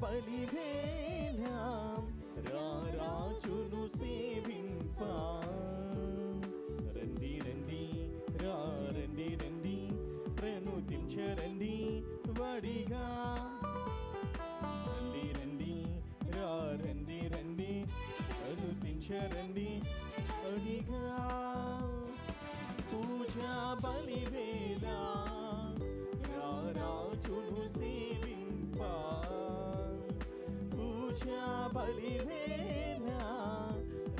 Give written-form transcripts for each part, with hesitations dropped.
బలివేళ రారాజును సేవింప రండి రండి రండి రండి ప్రణుతించరండి వడిగా రండి రండి రండి రండి ప్రణుతించరండి వడిగా పూజా బలివేళ రారాజును సేవింప పూజా బలివేళ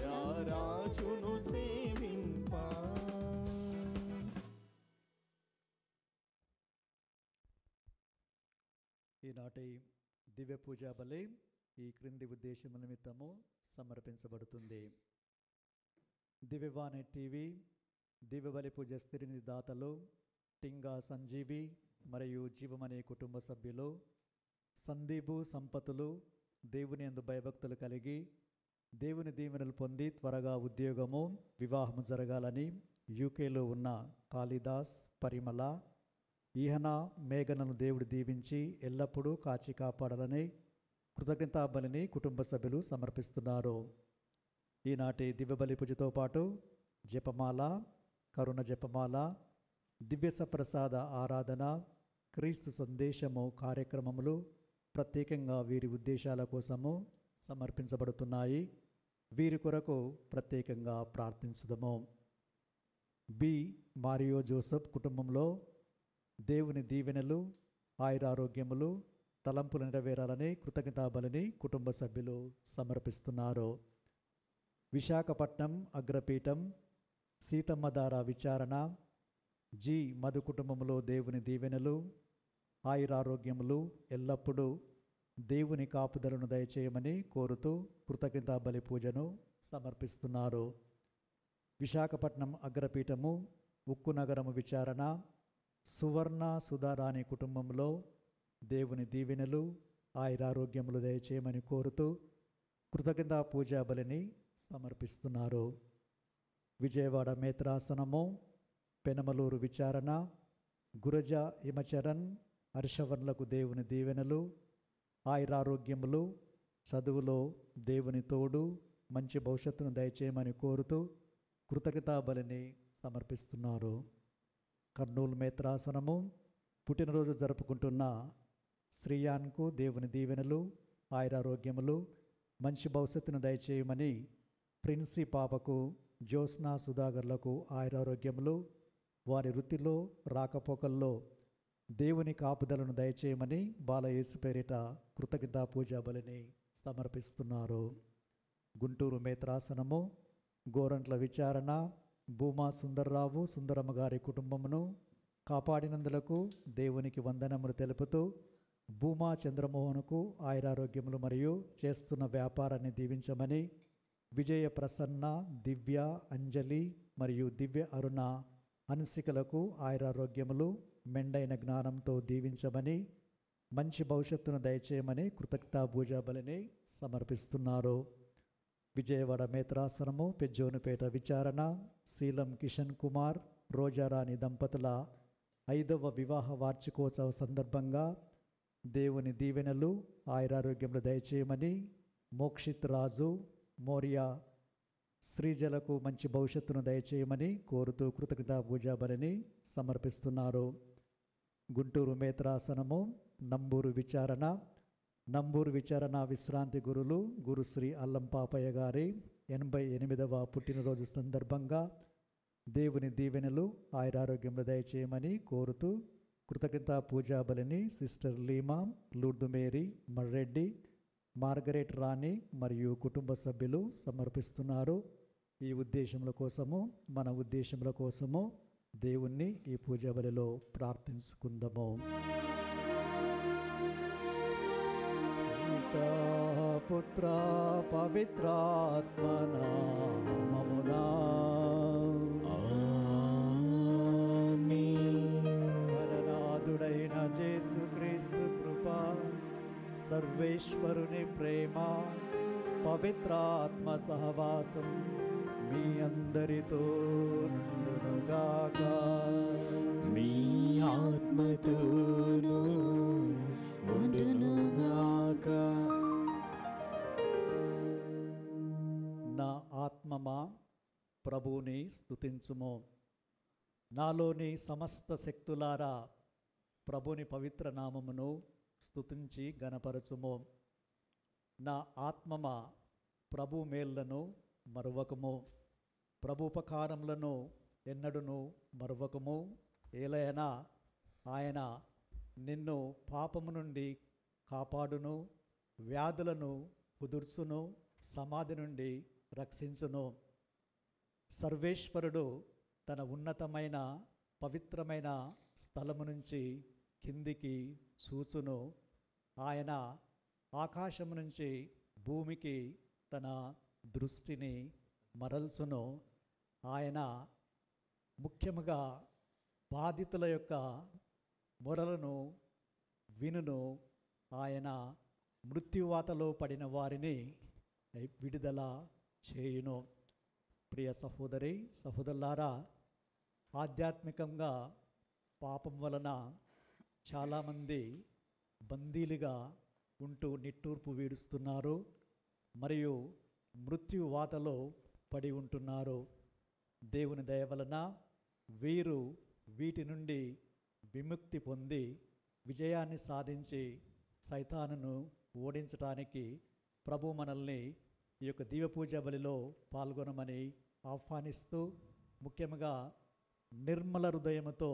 రారాజును సేవింప. ఈనాటి దివ్య పూజా బలి ఈ క్రింది ఉద్దేశముల నిమిత్తము సమర్పించబడుతుంది. దివ్యవాణి టీవీ దివ్య బలి పూజ స్థిరిని దాతలు టింగా సంజీవి మరియు జీవమనే కుటుంబ సభ్యులు సందీపు సంపతులు దేవుని యందు భయభక్తులు కలిగి దేవుని దీవెనలు పొంది త్వరగా ఉద్యోగము వివాహము జరగాలని యూకేలో ఉన్న కాళిదాస్ పరిమళ ఈహన మేఘనను దేవుడు దీవించి ఎల్లప్పుడూ కాచి కాపాడాలని కృతజ్ఞతా బలిని కుటుంబ సభ్యులు సమర్పిస్తున్నారు. ఈనాటి దివ్య బలి పూజతో పాటు జపమాల, కరుణ జపమాల, దివ్య సప్రసాద ఆరాధన, క్రీస్తు సందేశము కార్యక్రమములు ప్రత్యేకంగా వీరి ఉద్దేశాల కోసము సమర్పించబడుతున్నాయి. వీరి కొరకు ప్రత్యేకంగా ప్రార్థించుదము. బి మారియో జోసెఫ్ కుటుంబంలో దేవుని దీవెనలు, ఆయురారోగ్యములు, తలంపులు నెరవేరాలని కృతజ్ఞతా బలిని కుటుంబ సభ్యులు సమర్పిస్తున్నారు. విశాఖపట్నం అగ్రపీఠం సీతమ్మధార విచారణ జి మధు కుటుంబంలో దేవుని దీవెనలు, ఆయురారోగ్యములు ఎల్లప్పుడూ దేవుని కాపుదలను దయచేయమని కోరుతూ కృతజ్ఞతా బలి పూజను సమర్పిస్తున్నారు. విశాఖపట్నం అగ్రపీఠము ఉక్కు నగరము విచారణ సువర్ణ సుధారాణి కుటుంబంలో దేవుని దీవెనలు, ఆయురారోగ్యములు దయచేయమని కోరుతూ కృతజ్ఞతా పూజా బలిని సమర్పిస్తున్నారు. విజయవాడ మేత్రాసనము పెనమలూరు విచారణ గురజ హిమచరణ్ హర్షవర్లకు దేవుని దీవెనలు, ఆయురారోగ్యములు, చదువులో దేవుని తోడు, మంచి భవిష్యత్తును దయచేయమని కోరుతూ కృతజ్ఞతా బలిని సమర్పిస్తున్నారు. కర్నూలు మేత్రాసనము పుట్టినరోజు జరుపుకుంటున్న శ్రీయాన్కు దేవుని దీవెనలు, ఆయురారోగ్యములు, మంచి భవిష్యత్తును దయచేయమని ప్రిన్సీ పాపకు, జ్యోత్స్నా సుధాకర్లకు ఆయురారోగ్యములు, వారి వృత్తిలో రాకపోకల్లో దేవుని కాపుదలను దయచేయమని బాలయేసు పేరిట కృతజ్ఞతా పూజా బలిని సమర్పిస్తున్నారు. గుంటూరు మేత్రాసనము గోరంట్ల విచారణ భూమా సుందర్రావు సుందరమ్మ గారి కుటుంబమును కాపాడినందులకు దేవునికి వందనములు తెలుపుతూ భూమా చంద్రమోహన్కు ఆయురారోగ్యములు మరియు చేస్తున్న వ్యాపారాన్ని దీవించమని విజయ ప్రసన్న, దివ్య, అంజలి మరియు దివ్య అరుణ హన్సికలకు ఆయురారోగ్యములు, మెండైన జ్ఞానంతో దీవించమని మంచి భవిష్యత్తును దయచేయమని కృతజ్ఞతా పూజా బలిని సమర్పిస్తున్నారు. విజయవాడ మేత్రాసనము పెజ్జోనుపేట విచారణ శీలం కిషన్ కుమార్, రోజారాణి దంపతుల 5వ వివాహ వార్షికోత్సవ సందర్భంగా దేవుని దీవెనలు, ఆయురారోగ్యములు దయచేయమని మోక్షిత్ రాజు, మోరియా శ్రీజలకు మంచి భవిష్యత్తును దయచేయమని కోరుతూ కృతజ్ఞతా పూజా బలిని సమర్పిస్తున్నారు. గుంటూరు మేత్రాసనము నంబూరు విచారణ విశ్రాంతి గురులు గురుశ్రీ అల్లం పాపయ్య గారి 88వ పుట్టినరోజు సందర్భంగా దేవుని దీవెనలు, ఆయురారోగ్యములు దయచేయమని కోరుతూ కృతజ్ఞతా పూజా బలిని sister Leema, Lourdu Mary, Marreddy, Margaret Rani మరియు కుటుంబ సభ్యులు సమర్పిస్తున్నారు. ఈ ఉద్దేశముల కోసము మన ఉద్దేశముల కోసము దేవుణ్ణి ఈ పూజా బలిలో ప్రార్థించుకుందాము. పుత్ర పవిత్రాత్మ నామమునా మననాథుడైన యేసుక్రీస్తు కృప, సర్వేశ్వరుని ప్రేమ, పవిత్రాత్మ సహవాసం మీ అందరితో నుండునుగాక. మీ ఆత్మతోను ఉండునుగాక. స్తుతించుము. నాలోని సమస్త శక్తులారా ప్రభుని పవిత్ర నామమును స్తుతించి గణపరచుము. నా ఆత్మమా ప్రభు మేళ్లను మరువకము, ప్రభు ఉపకారములను ఎన్నడును మరువకము. ఏలైనా ఆయన నిన్ను పాపము నుండి కాపాడును, వ్యాధులను కుదుర్చును, సమాధి నుండి రక్షించును. సర్వేశ్వరుడు తన ఉన్నతమైన పవిత్రమైన స్థలము నుంచి కిందికి చూచును. ఆయన ఆకాశము నుంచి భూమికి తన దృష్టిని మరల్చును. ఆయన ముఖ్యముగా బాధితుల యొక్క మొరలను వినును. ఆయన మృత్యువాతలో పడిన వారిని విడుదల చేయును. ప్రియ సహోదరి సహోదరులారా, ఆధ్యాత్మికంగా పాపం వలన చాలామంది బందీలుగా ఉంటూ నిట్టూర్పు వీడుస్తున్నారు మరియు మృత్యువాతలో పడి ఉంటున్నారు. దేవుని దయ వలన వీరు వీటి నుండి విముక్తి పొంది విజయాన్ని సాధించి సైతానును ఓడించడానికి ప్రభు మనల్ని ఈ యొక్క దివ్యపూజ బలిలో పాల్గొనమని ఆహ్వానిస్తూ, ముఖ్యంగా నిర్మల హృదయముతో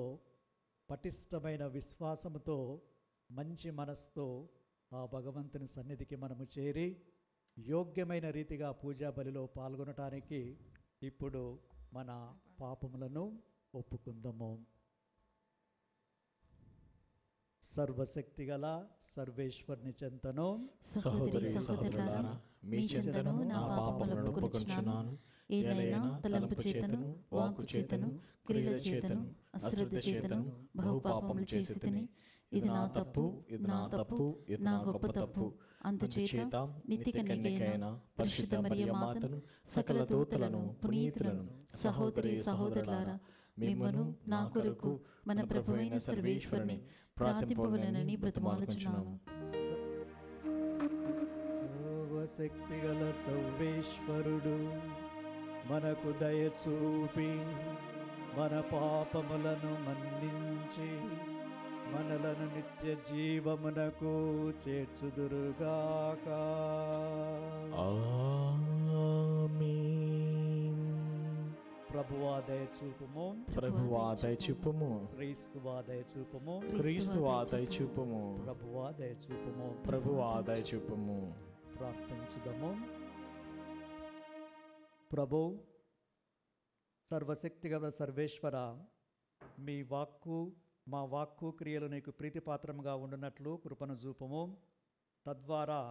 పటిష్టమైన విశ్వాసముతో మంచి మనస్సుతో ఆ భగవంతుని సన్నిధికి మనము చేరి యోగ్యమైన రీతిగా పూజా బలిలో పాల్గొనటానికి ఇప్పుడు మన పాపములను ఒప్పుకుందాము. సర్వశక్తిగల సర్వేశ్వరుని చెంతను సహోదరి సహోదరులారా, మీ చెంతను నా పాపములను ఒప్పుకొనుచున్నాను. ఏలైనా తలంపు చేతను, వాక్కు చేతను, క్రియల చేతను, అశ్రద్ధ చేతను బహుపాపములు చేసితిని. ఇది నా తప్పు, ఇది నా తప్పు, ఇది నా గొప్ప తప్పు. అందుచేత నిత్య కన్యకైన పరిశుద్ధ మరియ మాతను, సకల దూతలను, పునీతులను, సహోదరి సహోదరులారా, మిమ్మును నా కొరకు మన ప్రభువైన సర్వేశ్వరుని ప్రార్థింపవలెనని బ్రతిమాలుచున్నాను. సర్వశక్తిగల సర్వేశ్వరుడు మనకు దయ చూపి మన పాపములను మన్నించి మనలను నిత్య జీవమునకు చేర్చుదురుగాక. ప్రభువా దయ చూపుము, ప్రభువా దయ చూపుము, క్రీస్తువా దయ చూపుము, క్రీస్తువా దయ చూపుము, ప్రభువా దయ చూపుము. ప్రభువా దయ చూపుము. ప్రార్థించుదాము. ప్రభు సర్వశక్తిగల సర్వేశ్వర, మీ వాక్కు మా వాక్కు క్రియలు నీకు ప్రీతిపాత్రముగా ఉండునట్లు కృపను చూపుము. తద్వారా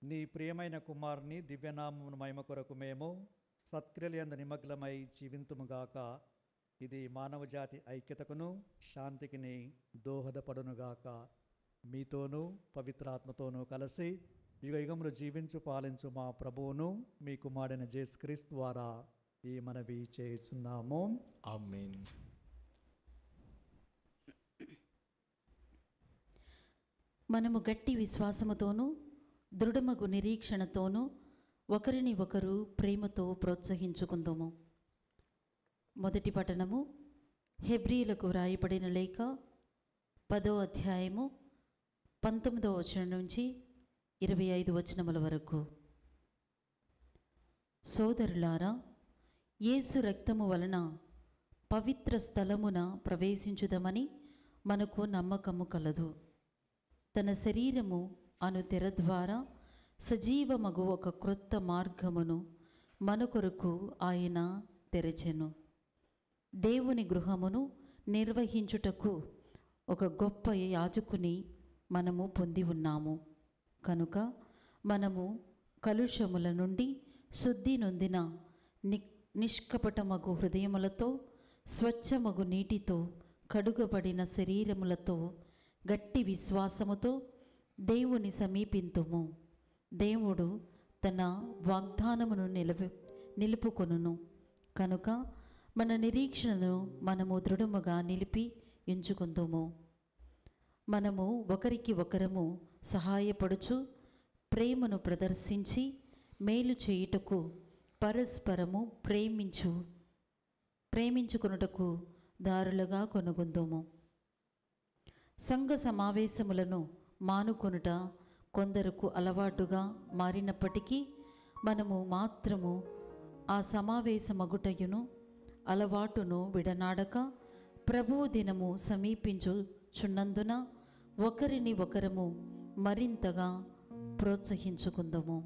నీ ప్రియమైన కుమారుని దివ్యనామమును మహిమ కొరకు మేము సత్క్రియలందు నిమగ్నమై జీవింతుముగాక. ఇది మానవ జాతి ఐక్యతకును శాంతికిని దోహదపడునుగాక. మీతోనూ పవిత్రాత్మతోనూ కలిసి యుగ యుగములు జీవించు పాలించు మా ప్రభువును మీ కుమారుడైన యేసుక్రీస్తు ద్వారా ఈ మనవి చేయుచున్నాము. ఆమేన్. మనము గట్టి విశ్వాసముతోనూ దృఢమగు నిరీక్షణతోనూ ఒకరిని ఒకరు ప్రేమతో ప్రోత్సహించుకుందాము. మొదటి పఠనము హెబ్రీయులకు వ్రాయబడిన లేఖ 10వ అధ్యాయము 19వ వచనం నుంచి 25 వచనముల వరకు. సోదరులారా, యేసు రక్తము వలన పవిత్ర స్థలమున ప్రవేశించుదమని మనకు నమ్మకము కలదు. తన శరీరము అను తెర ద్వారా సజీవమగు ఒక క్రొత్త మార్గమును మన కొరకు ఆయన తెరచెను. దేవుని గృహమును నిర్వహించుటకు ఒక గొప్ప యాజకుని మనము పొంది ఉన్నాము. కనుక మనము కలుషముల నుండి శుద్ధి నొందిన నిష్కపటమగు హృదయములతో, స్వచ్ఛమగు నీటితో కడుగబడిన శరీరములతో గట్టి విశ్వాసముతో దేవుని సమీపింతుము. దేవుడు తన వాగ్దానమును నిలుపుకొనును. కనుక మన నిరీక్షణను మనము దృఢముగా నిలిపి ఎంచుకుందుము. మనము ఒకరికి ఒకరము సహాయపడుచు ప్రేమను ప్రదర్శించి మేలు చేయుటకు పరస్పరము ప్రేమించు ప్రేమించుకొనుటకు దారులుగా కొనుగొందుము. సంఘ సమావేశములను మానుకొనుట కొందరకు అలవాటుగా మారినప్పటికీ మనము మాత్రము ఆ సమావేశమగుటయును అలవాటును విడనాడక ప్రభువు దినము సమీపించుచున్నందున ఒకరిని ఒకరము మరింతగా ప్రోత్సహించుకుందాము.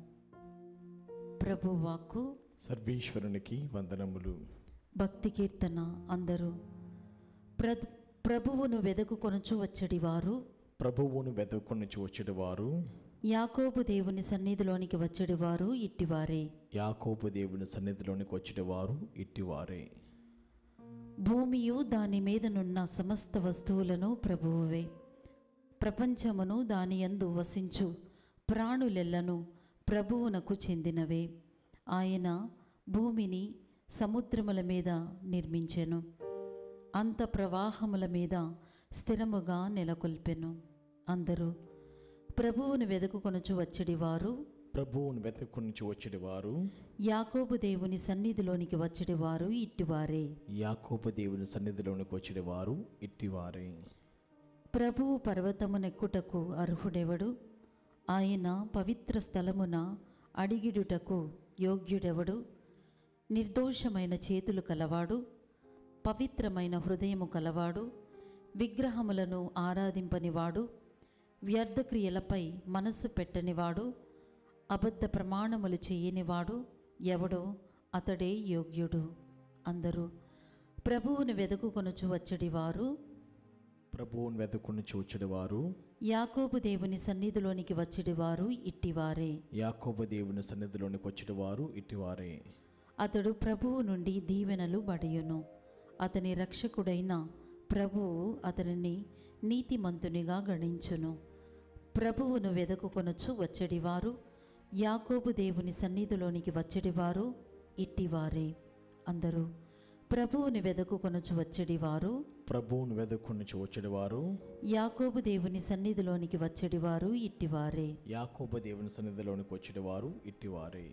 ప్రభువాక్కు. సర్వేశ్వరునికి వందనములు. భక్తి కీర్తన. అందరూ ప్రభువును వెదకుకొనుచు వచ్చడివారు, ప్రభువును వెదకుకొనుచు వచ్చడివారు, యాకోబు దేవుని సన్నిధిలోనికి వచ్చడివారు ఇట్టివారే. యాకోబు దేవుని సన్నిధిలోనికి వచ్చడివారు ఇట్టివారే. భూమియు దాని మీదనున్న సమస్త వస్తువులను ప్రభువువే. ప్రపంచమును దాని యందు వసించు ప్రాణులెల్లను ప్రభువునకు చెందినవే. ఆయన భూమిని సముద్రముల మీద నిర్మించెను, అంత ప్రవాహముల మీద స్థిరముగా నెలకొల్పెను. అందరూ ప్రభువును వెదకుకొనుచు వచ్చడివారు, ప్రభువును వెతుక్కొనుచు వచ్చడివారు, యాకోబు దేవుని సన్నిధిలోనికి వచ్చడివారు ఇట్టివారే. యాకోబు దేవుని సన్నిధిలోనికి వచ్చడివారు ఇట్టివారే. ప్రభువు పర్వతమునెక్కుటకు అర్హుడెవడు? ఆయన పవిత్ర స్థలమున అడిగిడుటకు యోగ్యుడెవడు? నిర్దోషమైన చేతులు కలవాడు, పవిత్రమైన హృదయము కలవాడు, విగ్రహములను ఆరాధింపనివాడు, వ్యర్థక్రియలపై మనస్సు పెట్టనివాడు, అబద్ధ ప్రమాణములు చేయనివాడు ఎవడో అతడే యోగ్యుడు. అందరూ ప్రభువును వెదకుకొనుచు వచ్చడివారు, ప్రభువును వెతుక్కొనుచు వచ్చడివారు, యాకోబు దేవుని సన్నిధిలోనికి వచ్చడివారు ఇట్టివారే. యాకోబు దేవుని సన్నిధిలోనికి వచ్చడివారు ఇట్టివారే. అతడు ప్రభువు నుండి దీవెనలు బడియును. అతని రక్షకుడైన ప్రభువు అతనిని నీతిమంతునిగా గణించును. ప్రభువును వెదకుకొనుచు వచ్చడివారు, యాకోబు దేవుని సన్నిధిలోనికి వచ్చడివారు ఇట్టివారే. అందరూ ప్రభువుని వెదకుకొనుచు వచ్చడివారు, ప్రభువును వెతుక్కొనుచు వచ్చడివారు, యాకోబు దేవుని సన్నిధిలోనికి వచ్చడివారు ఇట్టివారే. యాకోబు దేవుని సన్నిధిలోనికి వచ్చడివారు ఇట్టివారే.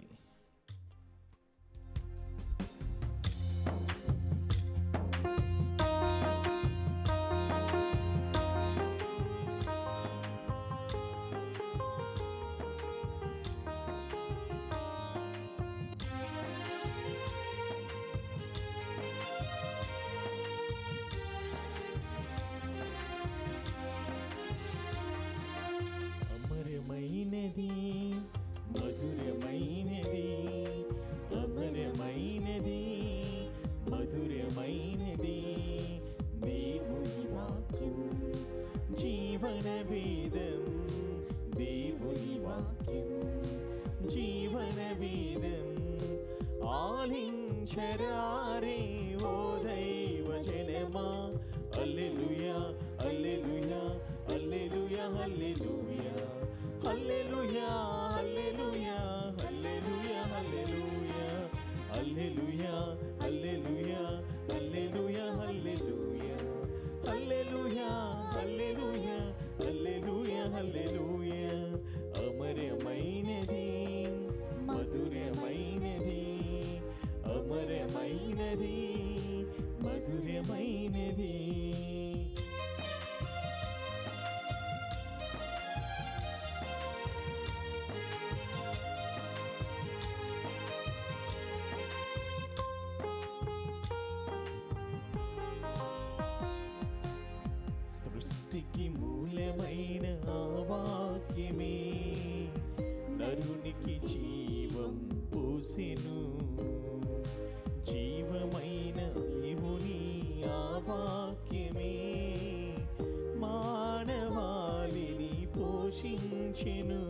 అమరమైనది మధురమైనది, అమరమైనది మధురమైనది దేవుని వాక్యం, జీవన వేదం. దేవుని వాక్యం జీవన వేదం. ఆలించరారే ఓ దైవ జనమా, హల్లెలూయా హల్లెలూయా హల్లెలూయా హల్లెలూయా హల్లెలూయా హల్లెలూయా హల్లెలూయా హల్లెలూయా హల్లెలూయా హల్లెలూయా హల్లెలూయా హల్లెలూయా హల్లెలూయా హల్లెలూయా హల్లెలూయా హల్లెలూయా. అమరమైనది మధురమైనది, అమరమైనది మధురమైనది. సృష్టికి మూలమైన ఆ వాక్యమే నరునికి జీవం పోసెను. జీవమైన దేవుని ఆ వాక్యమే మానవాళిని పోషించెను.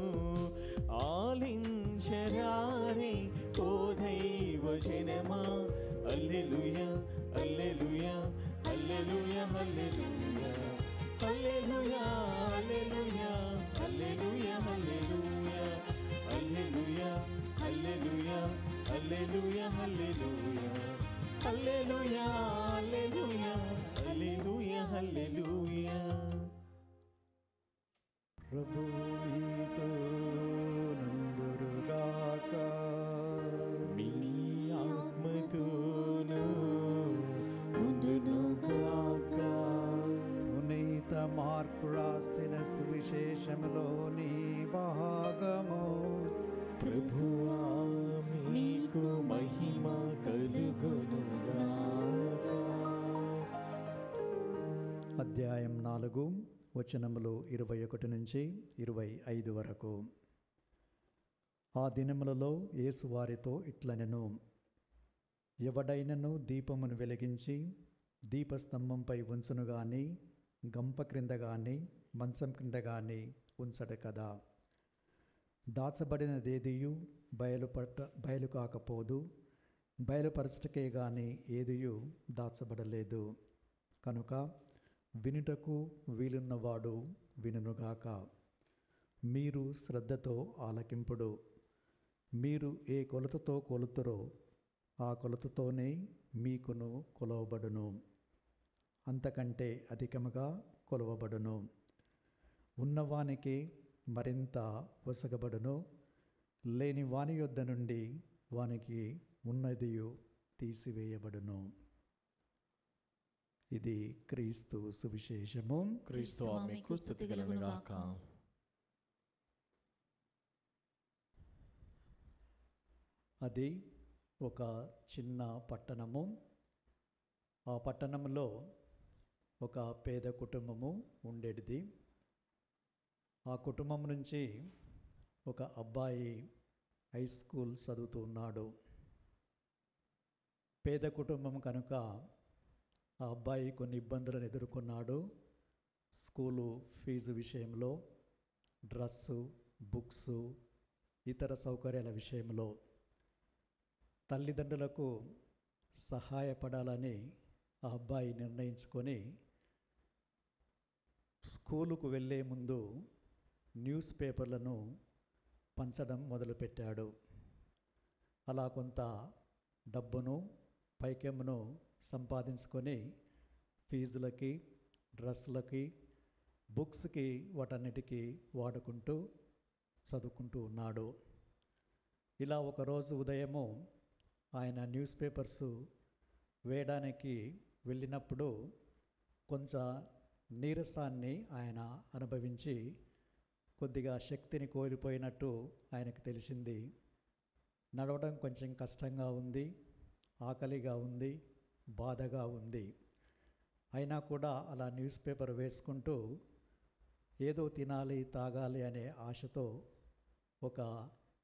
ఆలించరారే ఓ దైవ జనమా, హల్లెలూయా హల్లెలూయా హల్లెలూయా హల్లెలూయా హల్లెలూయా హల్లెలూయా హల్లెలూయా హల్లెలూయా హల్లెలూయా హల్లెలూయా హల్లెలూయా హల్లెలూయా హల్లెలూయా హల్లెలూయా హల్లెలూయా హల్లెలూయా. ప్రభు మీతో నందురుగాక, మీ ఆత్మతోను రాసిన సువిశేషములోని భాగము. ప్రభువా మీకు మహిమ కలుగునుగాక. అధ్యాయం 4 వచనములు 21 నుంచి 25 వరకు. ఆ దినములలో యేసు వారితో ఇట్లనెను, ఎవడైనను దీపమును వెలిగించి దీపస్తంభంపై ఉంచును గాని గంప క్రింద గాని మంచం క్రింద గాని ఉంచడు కదా. దాచబడినదేదియు బయలు కాకపోదు, బయలుపరచుటకే గాని ఏదియు దాచబడలేదు. కనుక వినుటకు వీలున్నవాడు వినుగాక. మీరు శ్రద్ధతో ఆలకింపుడు. మీరు ఏ కొలతతో కొలుతురో ఆ కొలతతోనే మీకును కొలవబడును, అంతకంటే అధికముగా కొలవబడును. ఉన్నవానికి మరింత వసగబడును, లేని వాని యొద్ద నుండి వానికి ఉన్నదియు తీసివేయబడును. ఇది క్రీస్తు సువిశేషము. క్రీస్తు మీకు స్తుతి కలుగునుగాక. అది ఒక చిన్న పట్టణము. ఆ పట్టణంలో ఒక పేద కుటుంబము ఉండేది. ఆ కుటుంబం నుంచి ఒక అబ్బాయి హై స్కూల్ చదువుతూ ఉన్నాడు. పేద కుటుంబం కనుక ఆ అబ్బాయి కొన్ని ఇబ్బందులను ఎదుర్కొన్నాడు. స్కూలు ఫీజు విషయంలో, డ్రస్సు, బుక్స్, ఇతర సౌకర్యాల విషయంలో. తల్లిదండ్రులకు సహాయపడాలని ఆ అబ్బాయి నిర్ణయించుకొని స్కూలుకు వెళ్ళే ముందు న్యూస్ పేపర్లను పంచడం మొదలుపెట్టాడు. అలా కొంత డబ్బును పైకెమ్మును సంపాదించుకొని ఫీజులకి, డ్రెస్సులకి, బుక్స్కి, వాటన్నిటికీ వాడుకుంటూ చదువుకుంటూ ఉన్నాడు. ఇలా ఒకరోజు ఉదయము ఆయన న్యూస్ పేపర్స్ వేయడానికి వెళ్ళినప్పుడు కొంత నీరసాన్ని ఆయన అనుభవించి కొద్దిగా శక్తిని కోల్పోయినట్టు ఆయనకు తెలిసింది. నడవడం కొంచెం కష్టంగా ఉంది, ఆకలిగా ఉంది, బాధగా ఉంది. అయినా కూడా అలా న్యూస్ పేపర్ వేసుకుంటూ ఏదో తినాలి, తాగాలి అనే ఆశతో ఒక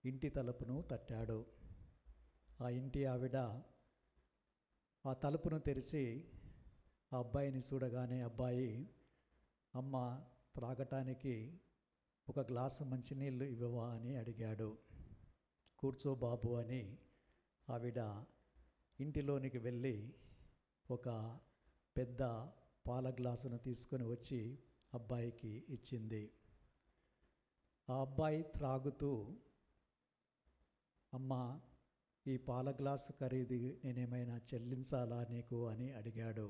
ఇంటి తలుపును తట్టాడు. ఆ ఇంటి ఆవిడ ఆ తలుపును తెరిచి ఆ అబ్బాయిని చూడగానే, అబ్బాయి, అమ్మ త్రాగటానికి ఒక గ్లాసు మంచినీళ్ళు ఇవ్వవా అని అడిగాడు. కూర్చో బాబు అని ఆవిడ ఇంటిలోనికి వెళ్ళి ఒక పెద్ద పాల గ్లాసును తీసుకొని వచ్చి అబ్బాయికి ఇచ్చింది. ఆ అబ్బాయి త్రాగుతూ, అమ్మ ఈ పాల గ్లాసు ఖరీదు నేనేమైనా చెల్లించాలా నీకు అని అడిగాడు.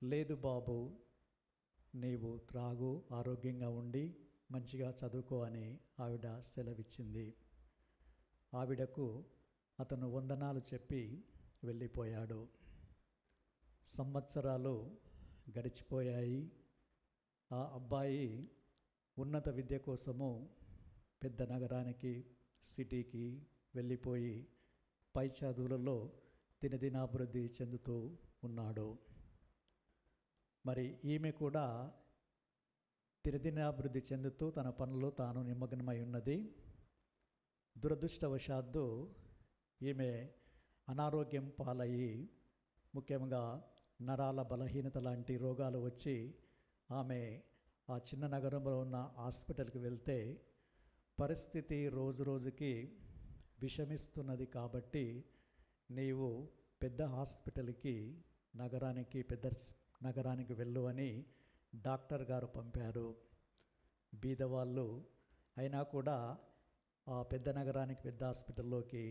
లేదు బాబు, నీవు త్రాగు, ఆరోగ్యంగా ఉండి మంచిగా చదువుకో అని ఆవిడ సెలవిచ్చింది. ఆవిడకు అతను వందనాలు చెప్పి వెళ్ళిపోయాడు. సంవత్సరాలు గడిచిపోయాయి. ఆ అబ్బాయి ఉన్నత విద్య కోసము పెద్ద నగరానికి, సిటీకి వెళ్ళిపోయి పై చదువులలో దినదినాభివృద్ధి చెందుతూ ఉన్నాడు. మరి ఈమె కూడా దినదినాభివృద్ధి చెందుతూ తన పనులు తాను నిమగ్నమై ఉన్నది. దురదృష్టవశాత్తు ఈమె అనారోగ్యం పాలయ్యి, ముఖ్యంగా నరాల బలహీనత లాంటి రోగాలు వచ్చి ఆమె ఆ చిన్న నగరంలో ఉన్న హాస్పిటల్కి వెళ్తే పరిస్థితి రోజు రోజుకి విషమిస్తున్నది కాబట్టి నీవు పెద్ద హాస్పిటల్కి, పెద్ద నగరానికి వెళ్ళు అని డాక్టర్ గారు పంపారు. బీదవాళ్ళు అయినా కూడా ఆ పెద్ద నగరానికి, పెద్ద హాస్పిటల్లోకి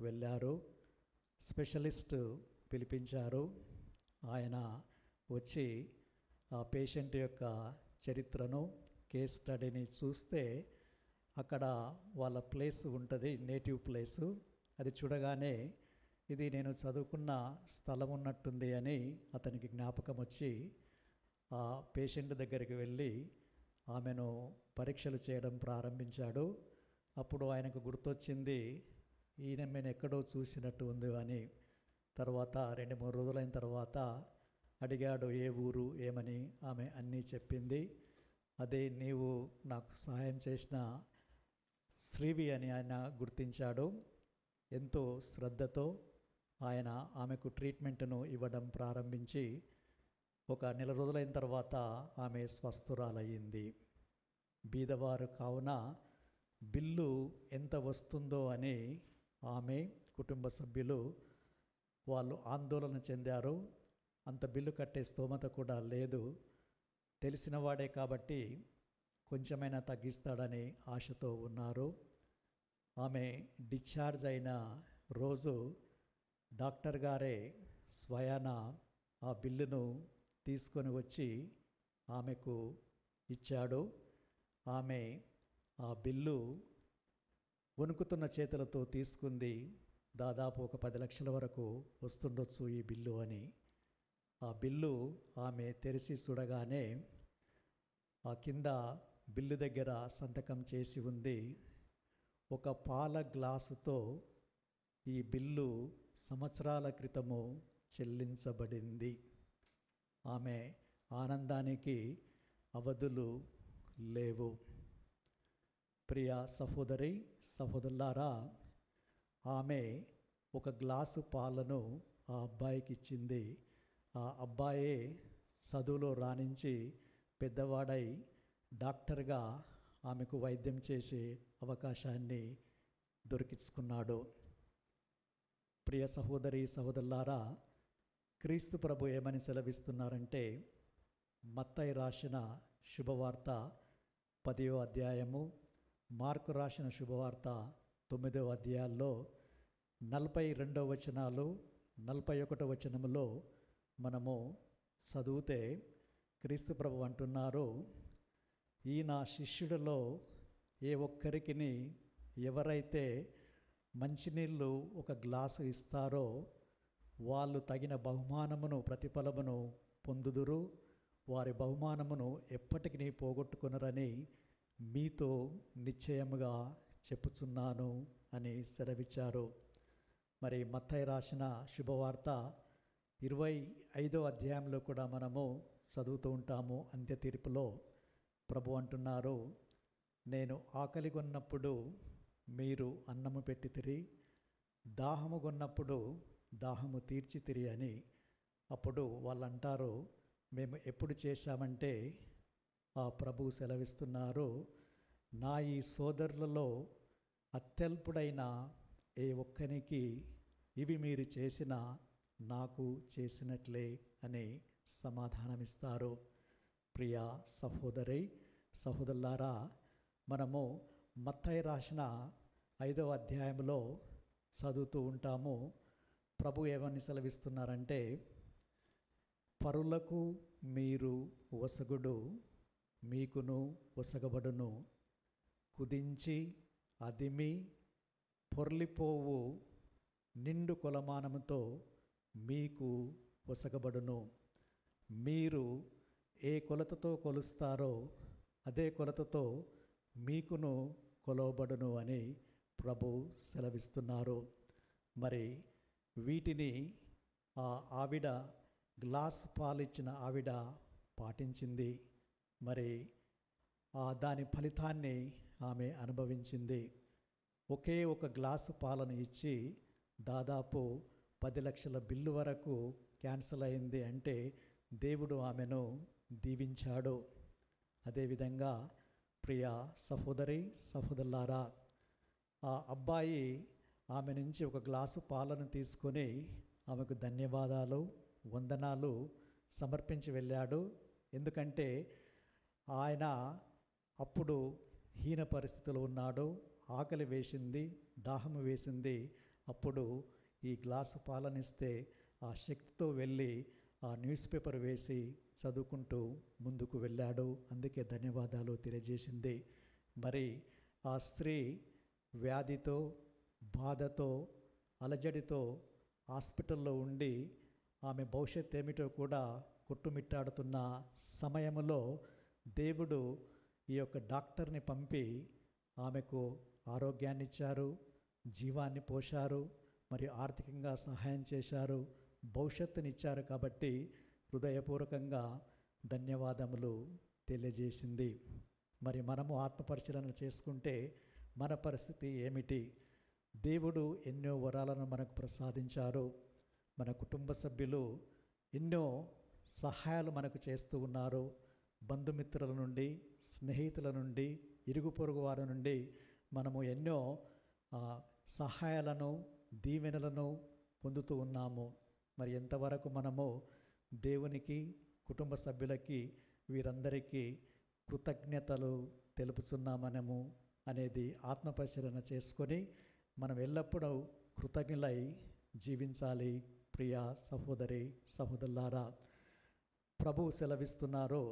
వెళ్ళారు. స్పెషలిస్ట్ పిలిపించారు. ఆయన వచ్చి ఆ పేషెంట్ యొక్క చరిత్రను, కేస్ స్టడీని చూస్తే అక్కడ వాళ్ళ ప్లేస్ ఉంటుంది, నేటివ్ ప్లేసు. అది చూడగానే ఇది నేను చదువుకున్న స్థలం ఉన్నట్టుంది అని అతనికి జ్ఞాపకం వచ్చి ఆ పేషెంట్ దగ్గరికి వెళ్ళి ఆమెను పరీక్షలు చేయడం ప్రారంభించాడు. అప్పుడు ఆయనకు గుర్తొచ్చింది, ఈయన నేను ఎక్కడో చూసినట్టు ఉంది అని. తర్వాత 2-3 రోజులైన తర్వాత అడిగాడు, ఏ ఊరు ఏమని. ఆమె అన్నీ చెప్పింది. అదే నీవు నాకు సహాయం చేసిన శ్రీవి అని ఆయన గుర్తించాడు. ఎంతో శ్రద్ధతో ఆయన ఆమెకు ట్రీట్మెంట్ను ఇవ్వడం ప్రారంభించి 1 నెల రోజులైన తర్వాత ఆమె స్వస్థురాలయ్యింది. బీదవారు కావున బిల్లు ఎంత వస్తుందో అని ఆమె కుటుంబ సభ్యులు వాళ్ళు ఆందోళన చెందారు. అంత బిల్లు కట్టే స్తోమత కూడా లేదు. తెలిసిన వాడే కాబట్టి కొంచెమైనా తగ్గిస్తాడని ఆశతో ఉన్నారు. ఆమె డిశ్చార్జ్ అయిన రోజు డాక్టర్ గారే స్వయాన ఆ బిల్లును తీసుకొని వచ్చి ఆమెకు ఇచ్చాడు. ఆమె ఆ బిల్లు వణుకుతున్న చేతులతో తీసుకుంది. దాదాపు 10 లక్షల వరకు వస్తుండొచ్చు ఈ బిల్లు అని. ఆ బిల్లు ఆమె తెరిచి చూడగానే ఆ కింద బిల్లు దగ్గర సంతకం చేసి ఉంది. 1 పాల గ్లాసుతో ఈ బిల్లు సంవత్సరాల క్రితము చెల్లించబడింది. ఆమె ఆనందానికి అవధులు లేవు. ప్రియ సహోదరి సహోదరులారా, ఆమె 1 గ్లాసు పాలను ఆ అబ్బాయికి ఇచ్చింది. ఆ అబ్బాయే చదువులో రాణించి పెద్దవాడై డాక్టర్గా ఆమెకు వైద్యం చేసే అవకాశాన్ని దొరికించుకున్నాడు. ప్రియ సహోదరి సహోదరులారా, క్రీస్తు ప్రభు ఏమని సెలవిస్తున్నారంటే, మత్తయి రాసిన శుభవార్త 10వ అధ్యాయము, మార్కు రాసిన శుభవార్త 9వ అధ్యాయాల్లో 42వ వచనాలు 41వ వచనములో మనము చదివితే క్రీస్తు ప్రభు అంటున్నారు, ఈ నా శిష్యుడిలో ఏ ఒక్కరికి ఎవరైతే మంచినీళ్ళు 1 గ్లాసు ఇస్తారో వాళ్ళు తగిన బహుమానమును ప్రతిఫలమును పొందుదురు, వారి బహుమానమును ఎప్పటికీ పోగొట్టుకొనరని మీతో నిశ్చయముగా చెప్పుచున్నాను అని సెలవిచ్చారు. మరి మత్తయి రాసిన శుభవార్త 25వ అధ్యాయంలో కూడా మనము చదువుతూ ఉంటాము. అంత్య తీర్పులో ప్రభు అంటున్నారు, నేను ఆకలిగొన్నప్పుడు మీరు అన్నము పెట్టితిరి, దాహము కొన్నప్పుడు దాహము తీర్చితిరి అని. అప్పుడు వాళ్ళు అంటారు, మేము ఎప్పుడు చేశామంటే ఆ ప్రభు సెలవిస్తున్నారు, నా ఈ సోదరులలో అత్యల్పుడైన ఏ ఒక్కనికి ఇవి మీరు చేసిన నాకు చేసినట్లే అని సమాధానమిస్తారు. ప్రియ సహోదరి సహోదరులారా, మనము మత్తయి రాసిన 5వ అధ్యాయంలో చదువుతూ ఉంటాము. ప్రభు ఏమని సెలవిస్తున్నారంటే, పరులకు మీరు వసగుడు మీకును వసగబడును, కుదించి అదిమి పొర్లిపోవు నిండు కొలమానముతో మీకు వసగబడును. మీరు ఏ కొలతతో కొలుస్తారో అదే కొలతతో మీకును కొలవబడును అని ప్రభు సెలవిస్తున్నారు. మరి వీటిని ఆ ఆవిడ గ్లాస్ పాలిచ్చిన ఆవిడ పాటించింది. మరి దాని ఫలితాన్ని ఆమె అనుభవించింది. ఒకే 1 గ్లాసు పాలను ఇచ్చి దాదాపు 10 లక్షల బిల్లు వరకు క్యాన్సిల్ అయింది అంటే దేవుడు ఆమెను దీవించాడు. అదేవిధంగా ప్రియ సహోదరి సహోదరులారా, ఆ అబ్బాయి ఆమె నుంచి 1 గ్లాసు పాలను తీసుకొని ఆమెకు ధన్యవాదాలు వందనాలు సమర్పించి వెళ్ళాడు. ఎందుకంటే ఆయన అప్పుడు హీన పరిస్థితిలో ఉన్నాడు, ఆకలి వేసింది, దాహము వేసింది. అప్పుడు ఈ గ్లాసు పాలనిస్తే ఆ శక్తితో వెళ్ళి ఆ న్యూస్ పేపర్ వేసి చదువుకుంటూ ముందుకు వెళ్ళాడు. అందుకే ధన్యవాదాలు తెలియజేసింది. మరి ఆ స్త్రీ వ్యాధితో బాధతో అలజడితో హాస్పిటల్లో ఉండి ఆమె భవిష్యత్తు ఏమిటో కూడా కొట్టుమిట్టాడుతున్న సమయంలో దేవుడు ఈ యొక్క డాక్టర్ని పంపి ఆమెకు ఆరోగ్యాన్ని ఇచ్చారు, జీవాన్ని పోశారు, మరి ఆర్థికంగా సహాయం చేశారు, భవిష్యత్తునిచ్చారు. కాబట్టి హృదయపూర్వకంగా ధన్యవాదములు తెలియజేసింది. మరి మనము ఆత్మపరిశీలన చేసుకుంటే మన పరిస్థితి ఏమిటి? దేవుడు ఎన్నో వరాలను మనకు ప్రసాదించారు. మన కుటుంబ సభ్యులు ఎన్నో సహాయాలు మనకు చేస్తూ ఉన్నారు. బంధుమిత్రుల నుండి, స్నేహితుల నుండి, ఇరుగు పొరుగు వారి నుండి మనము ఎన్నో సహాయాలను, దీవెనలను పొందుతూ ఉన్నాము. మరి ఎంతవరకు మనము దేవునికి, కుటుంబ సభ్యులకి, వీరందరికీ కృతజ్ఞతలు తెలుపుతున్నామనము అనేది ఆత్మపరిశీలన చేసుకొని మనం ఎల్లప్పుడూ కృతజ్ఞులై జీవించాలి. ప్రియ సహోదరి సహోదరులారా, ప్రభువు సెలవిస్తున్నారు,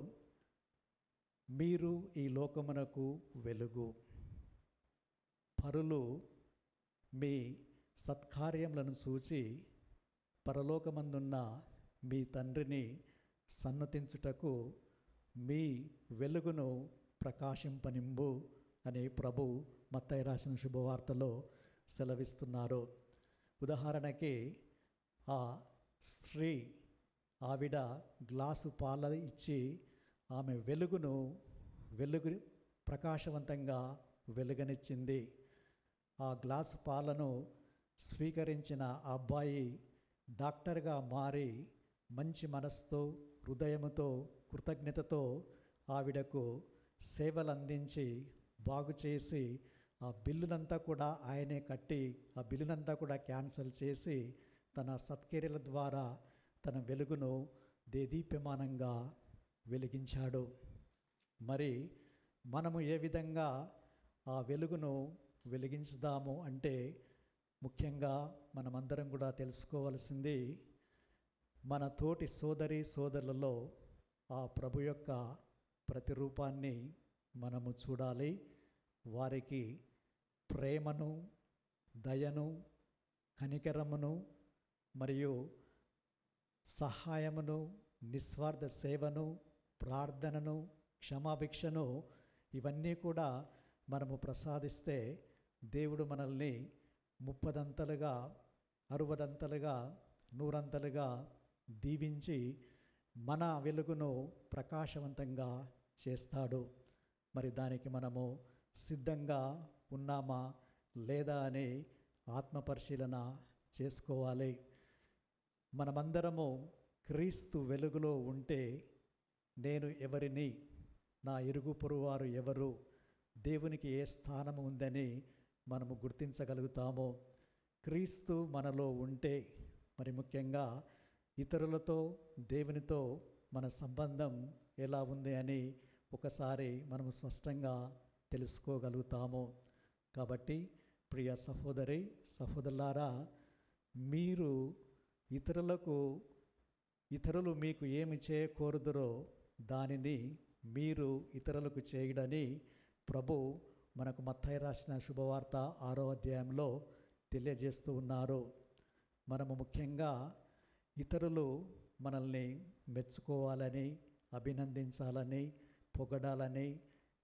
మీరు ఈ లోకమునకు వెలుగు. పరులు మీ సత్కార్యములను చూచి పరలోకమందున్న మీ తండ్రిని సన్నతించుటకు మీ వెలుగును ప్రకాశింపనింబు అని ప్రభు మత్తయి రాసిన శుభవార్తలో సెలవిస్తున్నారు. ఉదాహరణకి ఆ స్త్రీ, ఆవిడ గ్లాసు పాల ఇచ్చి ఆమె వెలుగు ప్రకాశవంతంగా వెలుగనిచ్చింది. ఆ గ్లాసు పాలను స్వీకరించిన ఆ అబ్బాయి డాక్టర్గా మారి మంచి మనస్సుతో, హృదయముతో, కృతజ్ఞతతో ఆవిడకు సేవలు అందించి బాగు చేసి ఆ బిల్లునంతా కూడా ఆయనే కట్టి, ఆ బిల్లునంతా కూడా క్యాన్సిల్ చేసి తన సత్క్రియల ద్వారా తన వెలుగును దేదీప్యమానంగా వెలిగించాడు. మరి మనము ఏ విధంగా ఆ వెలుగును వెలిగించుదాము అంటే, ముఖ్యంగా మనమందరం కూడా తెలుసుకోవాల్సింది, మన తోటి సోదరి సోదరులలో ఆ ప్రభు యొక్క ప్రతిరూపాన్ని మనము చూడాలి. వారికి ప్రేమను, దయను, కనికరమును మరియు సహాయమును, నిస్వార్థ సేవను, ప్రార్థనను, క్షమాభిక్షను ఇవన్నీ కూడా మనము ప్రసాదిస్తే దేవుడు మనల్ని 30 60 100 దీవించి మన వెలుగును ప్రకాశవంతంగా చేస్తాడు. మరి దానికి మనము సిద్ధంగా ఉన్నామా లేదా అని ఆత్మపరిశీలన చేసుకోవాలి. మనమందరము క్రీస్తు వెలుగులో ఉంటే నేను ఎవరిని, నా ఇరుగు పొరుగువారు ఎవరు, దేవునికి ఏ స్థానము ఉందని మనము గుర్తించగలుగుతామో. క్రీస్తు మనలో ఉంటే మరి ముఖ్యంగా ఇతరులతో, దేవునితో మన సంబంధం ఎలా ఉంది అని ఒకసారి మనము స్పష్టంగా తెలుసుకోగలుగుతాము. కాబట్టి ప్రియ సహోదరి సహోదరులారా, మీరు ఇతరులు మీకు ఏమి చేయకూడదురో దానిని మీరు ఇతరులకు చేయడని ప్రభు మనకు మత్తయి రాసిన శుభవార్త 6వ అధ్యాయంలో తెలియజేస్తూ ఉన్నారు. మనము ముఖ్యంగా ఇతరులు మనల్ని మెచ్చుకోవాలని, అభినందించాలని, పొగడాలని,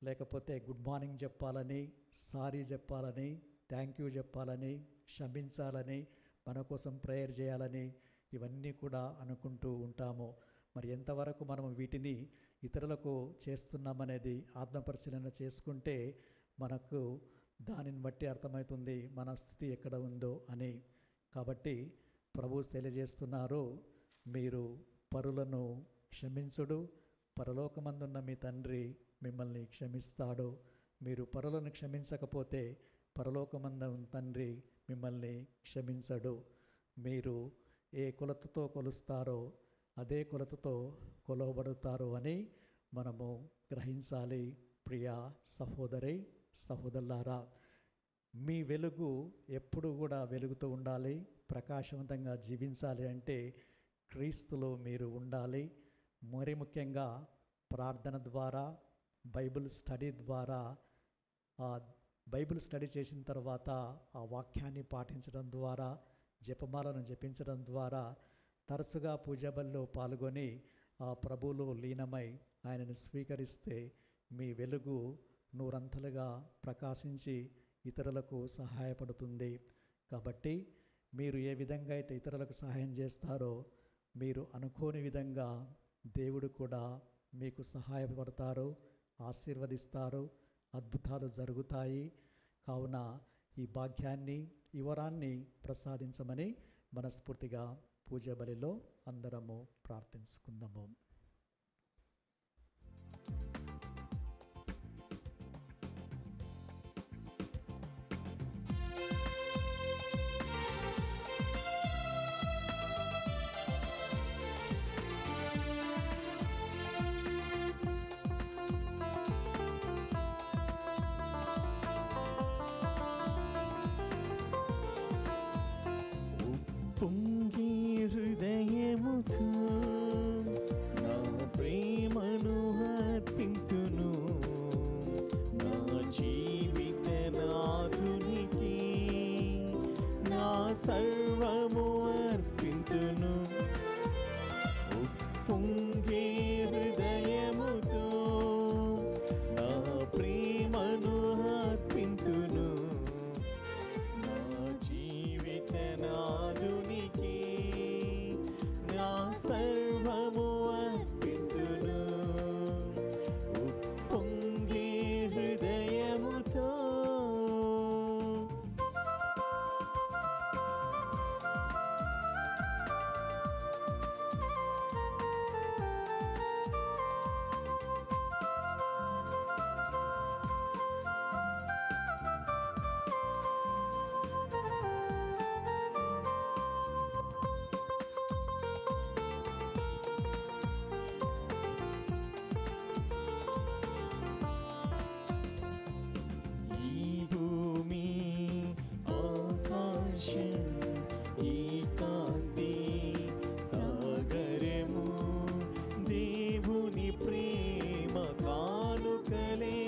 లేకపోతే గుడ్ మార్నింగ్ చెప్పాలని, సారీ చెప్పాలని, థ్యాంక్ యూ చెప్పాలని, క్షమించాలని, మన కోసం ప్రేయర్ చేయాలని ఇవన్నీ కూడా అనుకుంటూ ఉంటాము. మరి ఎంతవరకు మనం వీటిని ఇతరులకు చేస్తున్నామనేది ఆత్మపరిశీలన చేసుకుంటే మనకు దానిని బట్టి అర్థమవుతుంది మన స్థితి ఎక్కడ ఉందో అని. కాబట్టి ప్రభు తెలియజేస్తున్నారు, మీరు పరులను క్షమించుడు, పరలోకమందున్న మీ తండ్రి మిమ్మల్ని క్షమిస్తాడు. మీరు పరులను క్షమించకపోతే పరలోకమందున్న తండ్రి మిమ్మల్ని క్షమించడు. మీరు ఏ కొలతతో కొలుస్తారో అదే కొలతతో కొలవబడతారు అని మనము గ్రహించాలి. ప్రియ సహోదరి సహోదరులారా, మీ వెలుగు ఎప్పుడు కూడా వెలుగుతూ ఉండాలి, ప్రకాశవంతంగా జీవించాలి అంటే క్రీస్తులో మీరు ఉండాలి. మరి ముఖ్యంగా ప్రార్థన ద్వారా, బైబిల్ స్టడీ ద్వారా, బైబిల్ స్టడీ చేసిన తర్వాత ఆ వాక్యాన్ని పాటించడం ద్వారా, జపమాలను జపించడం ద్వారా, తరచుగా పూజా బలిలో పాల్గొని ఆ ప్రభువులో లీనమై ఆయనను స్వీకరిస్తే మీ వెలుగు నూరంతలుగా ప్రకాశించి ఇతరులకు సహాయపడుతుంది. కాబట్టి మీరు ఏ విధంగా అయితే ఇతరులకు సహాయం చేస్తారో మీరు అనుకోని విధంగా దేవుడు కూడా మీకు సహాయపడతారు, ఆశీర్వదిస్తారు, అద్భుతాలు జరుగుతాయి. కావున ఈ భాగ్యాన్ని, ఈ వరాన్ని ప్రసాదించమని మనస్ఫూర్తిగా పూజ బలిలో అందరము ప్రార్థించుకుందాము. పొంగి హృదయముతో నా ప్రేమను అర్పింతును, నా జీవిత నాథునికి నా సర్వము అర్పింతును. పొంగి హృదయముతో నా ప్రేమను అర్పింతును, నా జీవిత నాథునికి నా సర్వము అర్పింతును. పొంగి హృదయముతో ఈ భూమి ఆకాశం ఈ కాంతి సాగరము దేవుని ప్రేమ కానుకలే,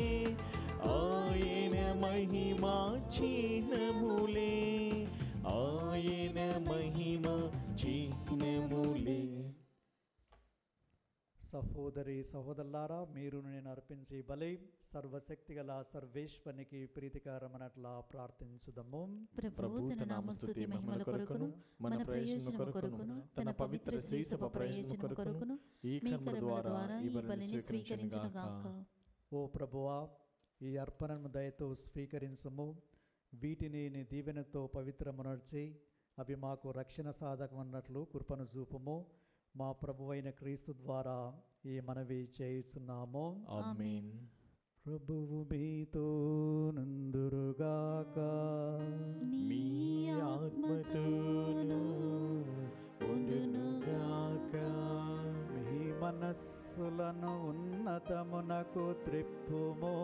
ఆయన మహిమా చిహ్నములే, ఆయన మహిమా చిహ్నములే. సహోదరి సహోదరులారా, మీరు నేను అర్పించి బలి సర్వశక్తిగల సర్వేశ్వరునికి ప్రీతికరమనట్లా ప్రార్థించుదము. ప్రభు తన నామస్తుతి మహిమల కొరకును మన ప్రయోజనం కొరకును తన పవిత్ర శ్రీ సభ ప్రయోజనం కొరకును ఈ మీ కర్మ కర్మల ద్వారా ద్వారా ఈ ఈ బలిని స్వీకరించును గాక. ఓ ప్రభువా, ఈ అర్పణను దయతో స్వీకరించుము. వీటిని నీ దీవెనతో పవిత్రమునర్చి అవి మాకు రక్షణ సాధకమన్నట్లు కృపను చూపుము. మా ప్రభువైన క్రీస్తు ద్వారా ఈ మనవి చేయుచున్నాము. ఆమేన్. ప్రభువు మీతో నందురుగాక. నీ ఆత్మతోను ఉండునుగాక. మీ మనస్సులను ఉన్నతమునకు త్రిప్పుము.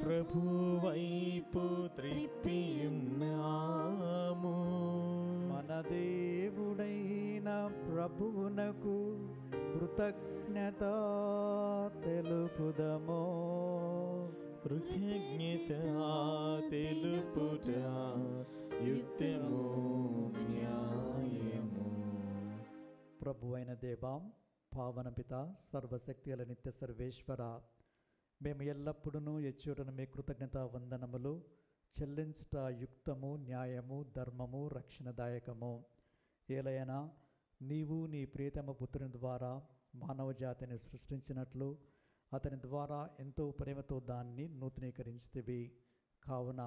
ప్రభు వైపు త్రిప్పియున్నాము. మన దేవుడైన ప్రభువునకు కృతజ్ఞత తెలుపుదము. కృతజ్ఞత తెలుపుట యుక్తము న్యాయము. ప్రభువైన దేవా, పావన పిత, సర్వశక్తిగల నిత్య సర్వేశ్వర, మేము ఎల్లప్పుడూ ఎచ్చుటను మీ కృతజ్ఞత వందనములు చెల్లించుట యుక్తము, న్యాయము, ధర్మము, రక్షణదాయకము. ఏలైనా నీవు నీ ప్రియతమ పుత్రుని ద్వారా మానవ జాతిని సృష్టించినట్లు అతని ద్వారా ఎంతో ప్రేమతో దాన్ని నూతనీకరించితివి. కావున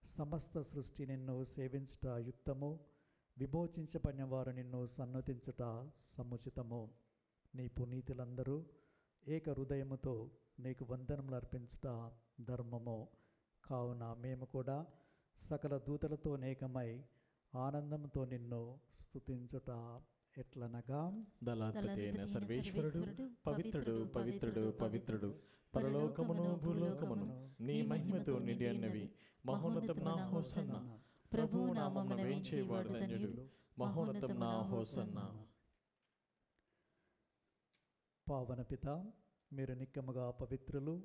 సమస్త సృష్టి నిన్ను సేవించుట యుక్తము, విమోచించబడిన వారు నిన్ను సన్నతించుట సముచితము. నీ పునీతులందరూ ఏక హృదయముతో నీకు వందనములు అర్పించుట ధర్మము. కావున మేము కూడా సకల దూతలతో నేకమై ఆనందంతో నిన్ను స్తుతించుట ఎట్లనగా, దళాధిపతి అయిన సర్వేశ్వరుడు పవిత్రుడు పవిత్రుడు పవిత్రుడు, పరలోకమును భూలోకమును నీ మహిమతో నిండి అన్నవి. మహోన్నతమున హోసన్నా. ప్రభువు నామమున వేంచేవాడు ధన్యుడు. మహోన్నతమున హోసన్నా. పావన పిత, మీరు నిక్కముగా పవిత్రులు.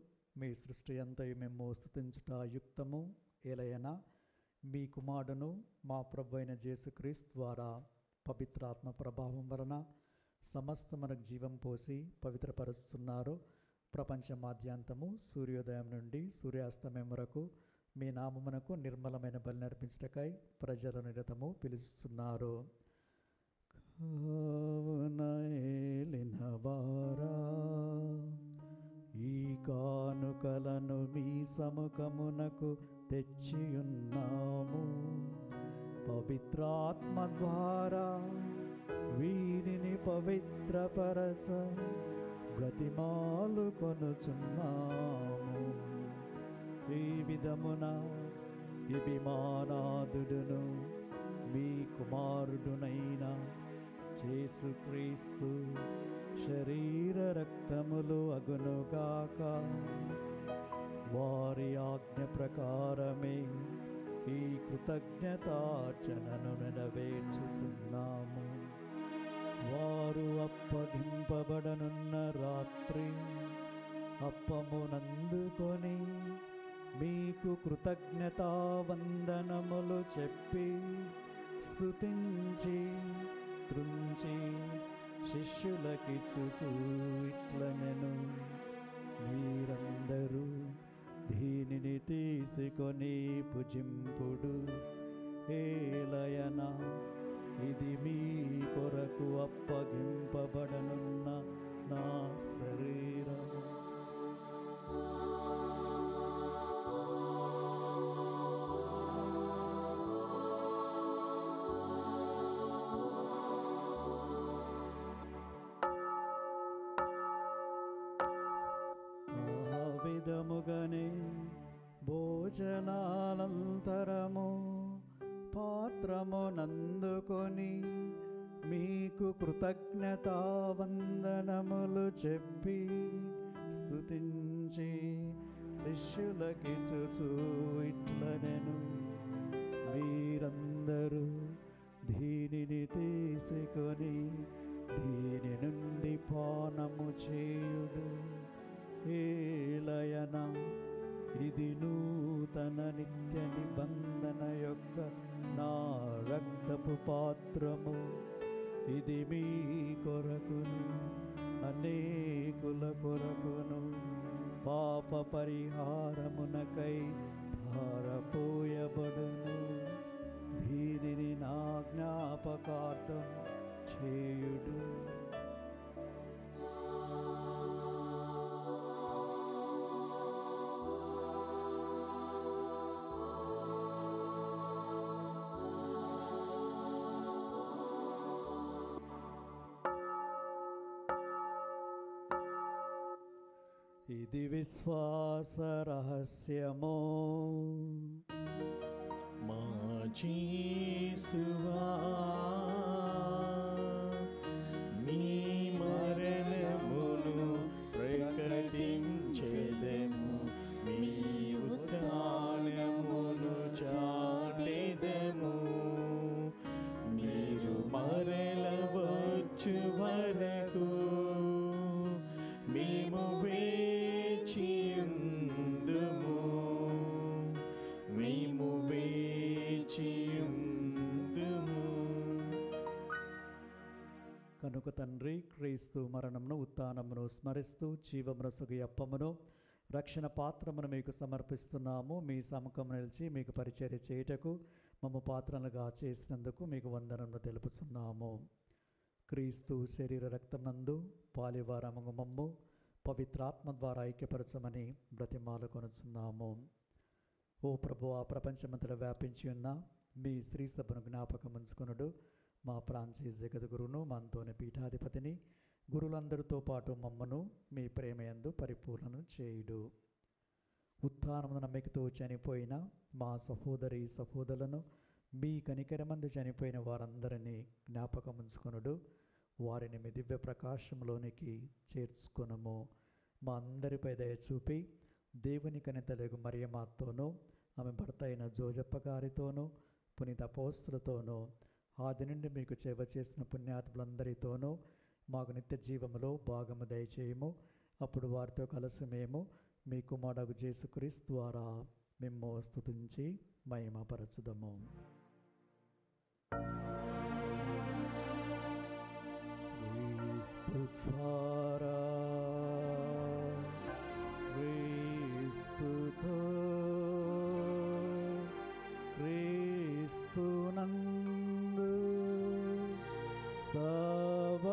మీ సృష్టి అంతయు మేము స్తుతించుట యుక్తము. ఏలయనా మీ కుమారుడును మా ప్రభు అయిన యేసుక్రీస్తు ద్వారా పవిత్రాత్మ ప్రభావం వలన సమస్తమునకు జీవం పోసి పవిత్రపరుస్తున్నారు. ప్రపంచ మాధ్యాంతము సూర్యోదయం నుండి సూర్యాస్తమయం వరకు మీ నామమునకు నిర్మలమైన బలి నర్పించుటకై ప్రజల నిరతము పిలుస్తున్నారు. కావున ఏలినవారా, ఈ కానుకలను మీ సముఖమునకు తెచ్చియున్నాము. పవిత్రాత్మ ద్వారా వీరిని పవిత్రపరచ బ్రతిమాలు కొనుచున్నాము. ఈ విధమున అభిమానాదుడును మీ కుమారుడునైన యేసుక్రీస్తు శరీర రక్తములు అగునుగాక. వారి ఆజ్ఞ ప్రకారమే ఈ కృతజ్ఞతార్చనను నెరవేర్చుచున్నాము. వారు అప్పగింపబడనున్న రాత్రి అప్పమునందుకొని మీకు కృతజ్ఞతావందనములు చెప్పి స్తుతించి త్రుంచి శిష్యులకిచ్చుచు ఇట్లనెను, మీరందరూ దీనిని తీసుకొని భుజింపుడు. ఏలయనా ఇది మీ కొరకు అప్పగింపబడనున్న నా శరీరము. ఆ విధముగానే భోజనానంతరము పాత్రమునందుకొని మీకు కృతజ్ఞతావందనములు చెప్పి స్తుతించి శిష్యులకిచ్చుచు ఇట్లనెను, మీరందరూ దీనిని తీసుకొని దీని నుండి పానము చేయుడు. ఏలయనా ఇది నూతన నిత్య నిబంధన యొక్క నా రక్తపు పాత్రము. ఇది మీ కొరకును అనేకుల కొరకును పాప పరిహారమునకై ధారపోయబడును. దీనిని నా జ్ఞాపకార్థం చేయుడు. ఇది విశ్వాస రహస్యము. మా యేసువా, నీ మరణమును ప్రకటించెదము, నీ ఉత్థానమును చాటెదము. మీరు మరల వచ్చు వరకు మేము వేచియుందుము, మేము వేచియుందుము. కనుక తండ్రి, క్రీస్తు మరణమును ఉత్థానమును స్మరిస్తూ జీవమునొసగు అప్పమును రక్షణ పాత్రమును మీకు సమర్పిస్తున్నాము. మీ సముఖం నిలిచి మీకు పరిచర్య చేయుటకు మమ్మ పాత్రలుగా చేసినందుకు మీకు వందనములు తెలుపుతున్నాము. క్రీస్తు శరీర రక్తమందు పాలివారము మమ్ము పవిత్రాత్మ ద్వారా ఐక్యపరచమని బ్రతిమాలు కొనుచున్నాము. ఓ ప్రభు, ఆ ప్రపంచమంతటా వ్యాపించి ఉన్న మీ స్త్రీ సభను జ్ఞాపకం ఉంచుకొనుడు. మా ఫ్రాన్సిస్ జగద్గురును, మా అంతోని పీఠాధిపతిని, గురులందరితో పాటు మమ్మను మీ ప్రేమయందు పరిపూర్ణను చేయుడు. ఉత్థానము నమ్మికతో చనిపోయిన మా సహోదరి సహోదరులను, మీ కనికరమందు చనిపోయిన వారందరినీ జ్ఞాపకం ఉంచుకొనుడు. వారిని మీ దివ్య ప్రకాశంలోనికి చేర్చుకొనుము. మా అందరిపై దయ చూపి దేవుని కనితలగు మరియమాతోనూ, ఆమె భర్త అయిన జోజప్ప గారితోనూ, పునీత అపోస్తలుతోనూ, ఆది నుండి మీకు సేవ చేసిన పుణ్యాత్ములందరితోనూ మాకు నిత్య జీవములో భాగము దయచేయము. అప్పుడు వారితో కలిసి మేము మీ కుమారుడు యేసుక్రీస్తు ద్వారా మేము స్తుతించి మహిమపరచుదము. క్రీస్తు ద్వారా క్రీస్తుతో క్రీస్తునందు సర్వశక్తిగల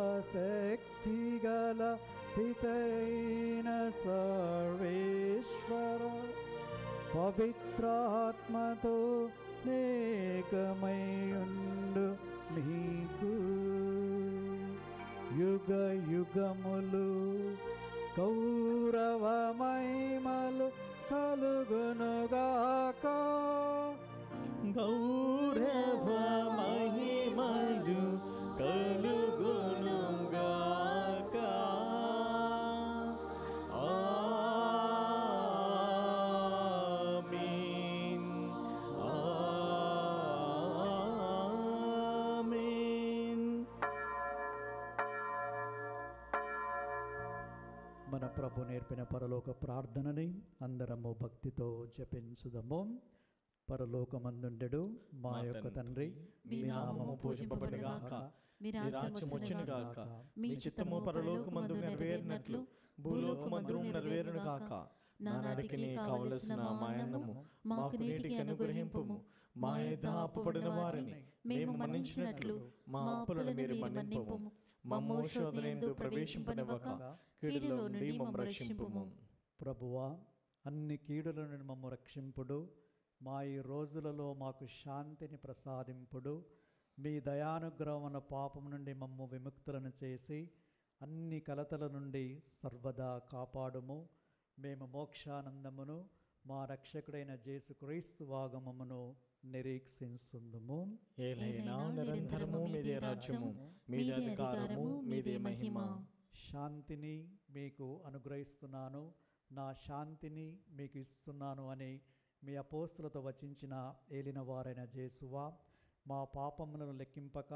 పితైన సర్వేశ్వర పవిత్రాత్మతో ఏకమైయుండు నీకు యుగ యుగములు కౌరవ మహిమలు కలుగునుగాక. గౌరవ మహిమలు కలుగునుగాక. ఆమేన్. ఆమేన్. మన ప్రభు నేర్పిన పరలోక ప్రార్థనని అందరము భక్తితో జపించుదము. పరలోకమందుండెడు మా యొక్క తండ్రి, మీ నామము పూజింపబడుగాక. మీ రాజ్యం వచ్చునుగాక. మీ చిత్తము పరలోకమందు నెరవేరినట్లు భూలోకమందు నెరవేరునుగాక. నానాటికి కావలసిన మా అన్నము మాకు నేటికి అనుగ్రహింపుము. మా యొద్ద అప్పుపడిన వారిని మేము మన్నించినట్లు మా అప్పులను మీరు మన్నింపుము. మమ్ము శోధనయందు ప్రవేశింపనివ్వక కీడులో నుండి మమ్ము రక్షింపుము. ప్రభువా, అన్ని కీడుల నుండి మమ్ము రక్షింపుడు. మా ఈ రోజులలో మాకు శాంతిని ప్రసాదింపుడు. మీ దయానుగ్రహమున పాపం నుండి మమ్ము విముక్తులను చేసి అన్ని కలతల నుండి సర్వదా కాపాడుము. మేము మోక్షానందమును మా రక్షకుడైన యేసుక్రీస్తు వాగమమును నిరీక్షించుందుము. ఏలైనా నిరంతరము మీదే రాజ్యము, మీదే అధికారము, మీదే మహిమ. శాంతిని మీకు అనుగ్రహిస్తున్నాను, నా శాంతిని మీకు ఇస్తున్నాను అని మీ అపోస్తులతో వచించిన ఏలిన వారైన యేసువా, మా పాపములను లెక్కింపక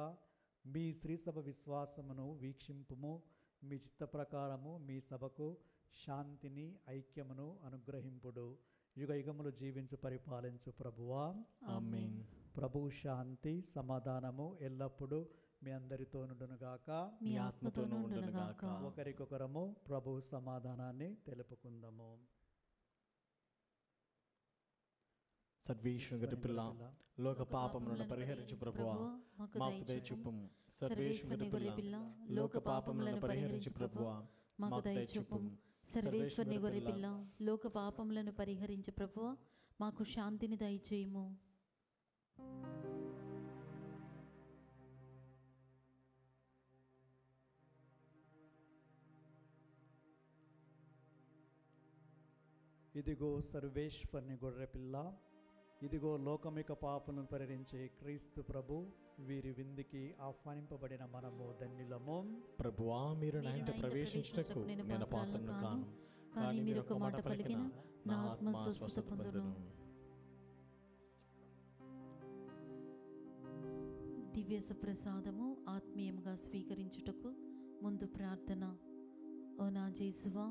మీ శ్రీసభ విశ్వాసమును వీక్షింపుము. మీ చిత్త ప్రకారము మీ సభకు శాంతిని ఐక్యమును అనుగ్రహింపుడు. యుగ యుగములు జీవించు పరిపాలించు ప్రభువా. ఆమేన్. ప్రభు శాంతి సమాధానము ఎల్లప్పుడూ మీ అందరితో నుండునుగాక. మీ ఆత్మతోనూ ఉండునుగాక. ఒకరికొకరము ప్రభు సమాధానాన్ని తెలుపుకుందాము. సర్వేశ్వరుని పిల్ల, లోక పాపములను పరిహరించు ప్రభువా మాకు దయచూపుము. సర్వేశ్వరుని పిల్ల, లోక పాపములను పరిహరించు ప్రభువా మాకు దయచూపుము. సర్వేశ్వరుని గొర్రె పిల్ల, లోక పాపములను పరిహరించు ప్రభువా మాకు శాంతిని దయచేయుము. ఇదిగో సర్వేశ్వరుని గొర్రె పిల్ల, ఇదిగో లోకమిక పాపలను పరిహరించే క్రీస్తు ప్రభు, వీరి విందుకి ఆహ్వానింపబడిన మనము ధన్యులము. ప్రభువా, మీరు నా ఇంట ప్రవేశించుటకు నేను పాత్రను కాను, కానీ మీరు ఒక మాట పలికిన నా ఆత్మ స్వస్థత పొందును. దివ్య ప్రసాదము ఆత్మీయంగా స్వీకరించుటకు ముందు ప్రార్థన. ఓ నా యేసువా,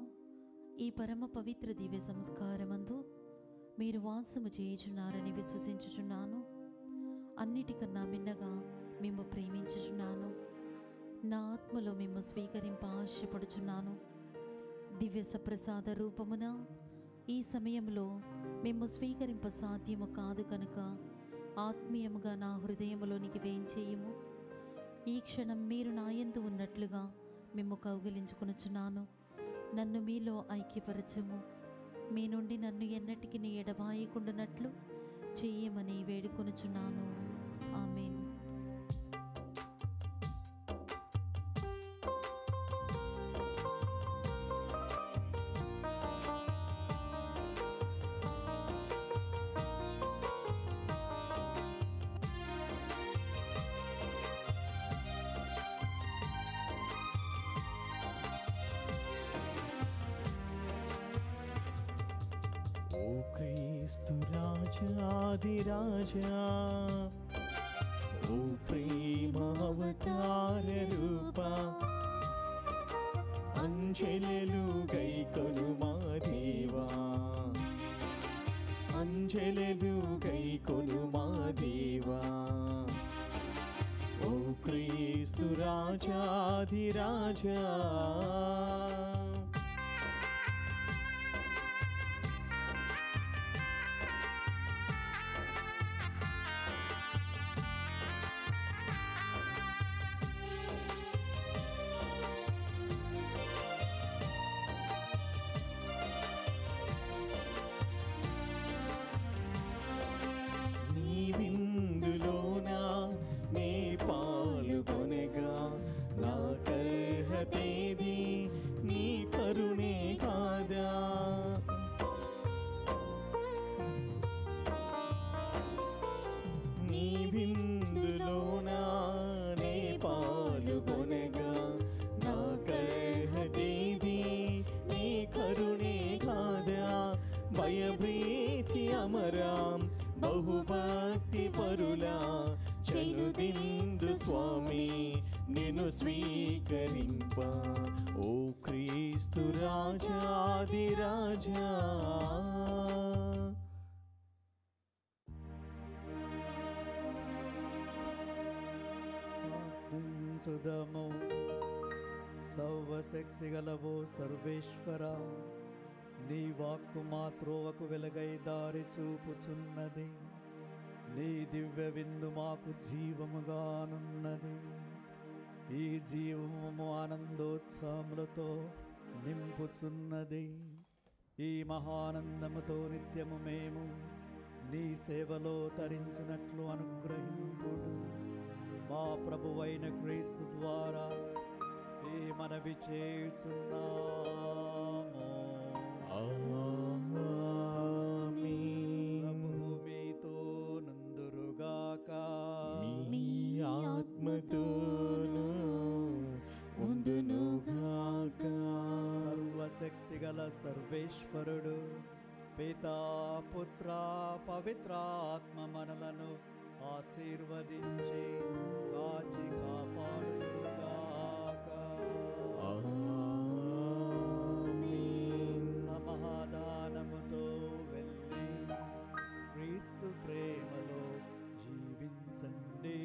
ఈ పరమ పవిత్ర దివ్య సంస్కారమందు మీరు వాసము చేయుచున్నారని విశ్వసించుచున్నాను. అన్నిటికన్నా మిన్నగా మేము ప్రేమించుచున్నాను. నా ఆత్మలో మేము స్వీకరింప ఆశపడుచున్నాను. దివ్య సప్రసాద రూపమున ఈ సమయంలో మేము స్వీకరింప సాధ్యము కాదు కనుక ఆత్మీయముగా నా హృదయములోనికి వేయించేయము. ఈ క్షణం మీరు నాయందు ఉన్నట్లుగా మేము కౌగిలించుకొనుచున్నాను. నన్ను మీలో ఐక్యపరచము. మీ నుండి నన్ను ఎన్నటికి ఎడబాయకుండానట్లు చేయమని వేడుకొనుచున్నాను. ఆమేన్. ఓ క్రీస్తు రాజాదిరాజా, ఓ ప్రేమావతార రూపా, అంజెలలు గైకొను మా దేవా, అంజెలలు గైకొను మా దేవా. ఓ క్రీస్తు రాజాధిరాజా బహుభక్తి పరులా చెలుదిందు స్వామి నిన్ను స్వీకరింప ఓ క్రీస్తు రాజాధిరాజా ప్రార్థించుదము. సర్వశక్తి గలవో సర్వేశ్వర, నీ వాక్కు మా త్రోవకు వెలుగై దారి చూపుచున్నది. నీ దివ్య విందు మాకు జీవముగానున్నది. ఈ జీవము ఆనందోత్సాహములతో నింపుచున్నది. ఈ మహానందముతో నిత్యము మేము నీ సేవలో తరించినట్లు అనుగ్రహింపుడు. మా ప్రభువైన క్రీస్తు ద్వారా ఈ మనవి చేయుచున్నాము. మీతో నందురుగాక, మీ ఆత్మతోను ఉండునుగాక. సర్వశక్తి గల సర్వేశ్వరుడు పితా పుత్ర పవిత్రాత్మ మనలను ఆశీర్వదించి కాచి కాపాడుగాక. సమాధానముతో వెళ్ళి క్రీస్తు ప్రేమలో జీవించండి.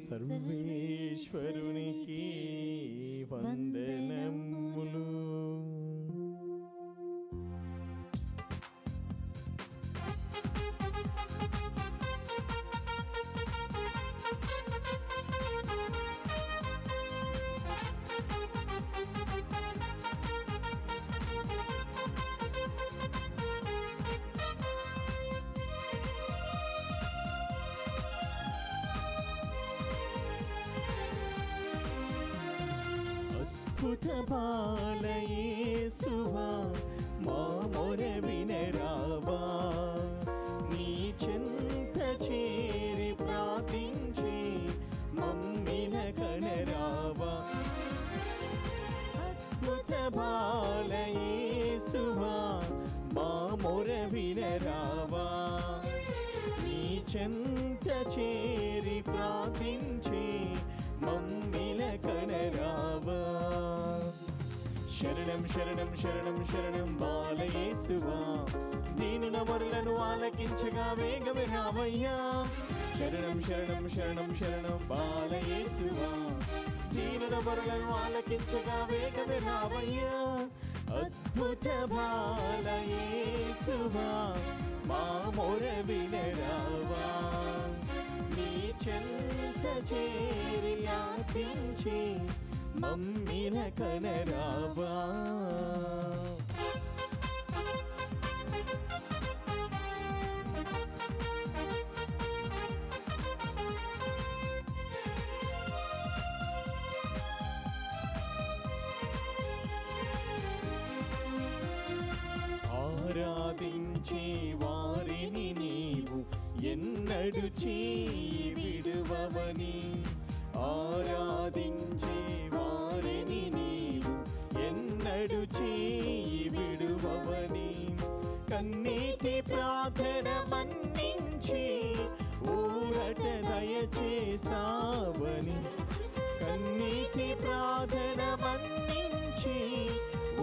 సర్వేశ్వరునికి వందనములు. అద్భుత బాలయేసువా మా మొర వినరావా, నీ చెంత చేరి ప్రార్థించి మమ్మిన కనరావా. అద్భుత బాలయేసువా మా మొర వినరావా, నీ చెంత చేరి ప్రార్థించి మమ్మిల కనరావా. శరణం శరణం శరణం శరణం బాలయేసువా, దీనుల మొరలను ఆలకించగా వేగమే రావయ్యా. శరణం శరణం శరణం శరణం బాలయేసువా, దీనుల మొరలను ఆలకించగా వేగమే రావయ్యా. అద్భుత బాలయేసువా మా మొర వినరావా, నీ చెంత చేరి యాచించి మమ్మిన కనరావా. ఆరాధించే వారిని నీవు ఎన్నడు చేయి విడువవని, ఆరాధించే వారిని నీవు ఎన్నడు చేయి విడువవని, కన్నీటి ప్రార్థన మన్నించి ఊరట దయచేస్తావని, కన్నీటి ప్రార్థన మన్నించి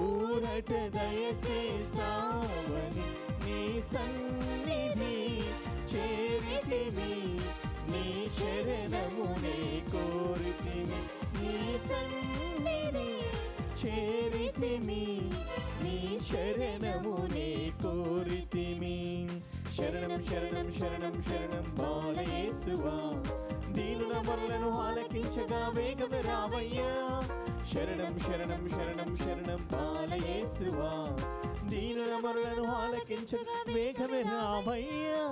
ఊరట దయచేస్తావని, నీ సన్నిధి చేరితివి, నీ శరణమునే కోరితివి. సన్నిధి చేరితిమి, నీ శరణమునే కోరితిమి. శరణం శరణం శరణం శరణం బాలయేసువా, దీనుల మొరలను ఆలకించగా వేగమే రావయ్యా. శరణం శరణం శరణం శరణం బాలయేసువా, దీనుల మొరలను ఆలకించగా వేగమే రావయ్యా.